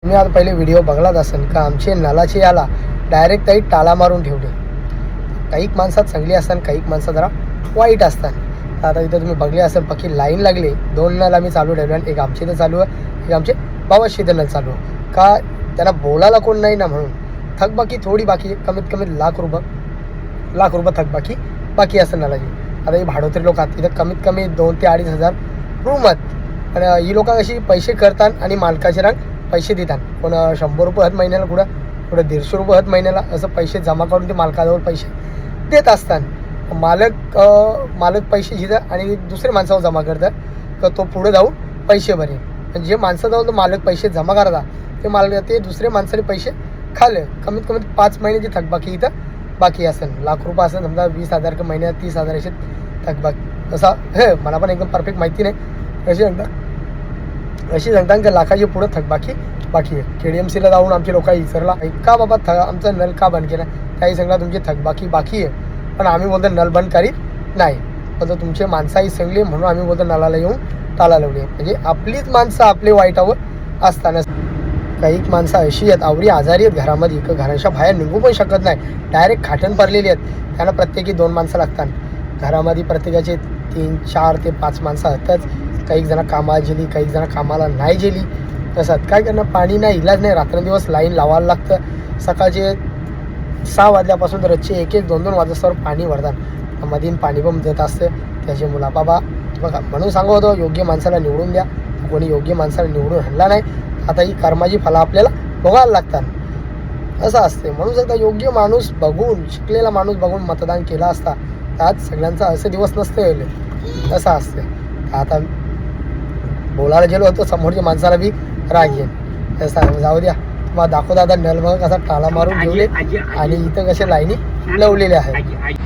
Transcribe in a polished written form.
तुम्ही आता पहिले व्हिडिओ बघलाच असेल का आमचे नलाचे याला डायरेक्ट काही टाला मारून ठेवले. काही माणसात चांगली असतात, काही माणसं जरा वाईट असतात. आता इथं तुम्ही बघले असेल पक्की लाईन लागली. 2 नळ आम्ही चालू ठेवले आणि एक आमच्या इथं चालू आहे, एक आमचे बाबाशी इथं नळ चालू आहे. का त्यांना बोलायला कोण नाही ना म्हणून. थकबाकी थोडी बाकी, कमीत कमी लाख रुपये थकबाकी बाकी असतं नळाची. आता ही भाडोत्री लोक आहेत इथं कमीत कमी 2 ते 2.5 हजार रूम आहेत. आणि ही लोक कशी पैसे करतात आणि मालकाचे रंग पैसे देतात. कोण 100 रुपये आहेत महिन्याला, कुठं 150 रुपये आहेत महिन्याला, असं पैसे जमा करून ते मालकाजवळ पैसे देत असतात. मालक पैसे घेतात आणि दुसऱ्या माणसावर जमा करतात तर तो पुढे जाऊन पैसे भरेल. पण जे माणसाजवळ तो मालक पैसे जमा करतात ते दुसऱ्या माणसाने पैसे खाल्ले. कमीत कमी 5 महिन्याची थकबाकी इथं बाकी असेल. लाख रुपये असेल समजा 20,000 का महिन्यात 30,000 असे थकबाकी. असा हे मला पण एकदम परफेक्ट माहिती नाही अशी सांगतात की लाखाची पुढं थकबाकी बाकी आहे. KDMCला जाऊन आमचे लोक विचारला का बाबा आमचा नल का बंद केला. त्याही सांगला तुमची थकबाकी बाकी आहे पण आम्ही बोलतो नल बंद करीत नाही. बोलतो तुमचे माणसाही सांगली म्हणून आम्ही बोलतो नळाला येऊन टाळा लावली. म्हणजे आपलीच माणसं आपले वाईटावर असताना काही माणसं अशी आहेत आवडी आजारी आहेत घरामध्ये का घराच्या बाहेर निघू पण शकत नाही. डायरेक्ट खाटण पडलेली आहेत. त्यांना प्रत्येकी 2 माणसं लागतात. घरामध्ये प्रत्येकाचे 3, 4 ते 5 माणसं असतात. काही जण कामाला गेली, काही जण कामाला नाही गेली. तसंच काय करणं, पाणी नाही, इलाज नाही. रात्रंदिवस लाईन लावायला लागतं. सकाळचे 6 वाजल्यापासून रोजचे 1-1, 2-2 वाजेस्तवर पाणी भरतात. मधीन पाणी पण देत असते. त्याचे मुला बाबा बघा म्हणून सांगत होतो योग्य माणसाला निवडून द्या. कोणी योग्य माणसाला निवडून आणला नाही आता ही कर्माची फलं आपल्याला भोगायला लागतात असं असते. म्हणून एकदा योग्य माणूस बघून, शिकलेला माणूस बघून मतदान केला असता तर आज सगळ्यांचा असे दिवस नसते येईल असं असते. आता बोलायला गेलो होतो समोरच्या माणसाला बी राग येईल. जाऊ द्या तुम्हाला दाखवता आता नल बघा कसा टाळा मारून ठेवले आणि इथं कसे लाईनी लावलेले आहेत.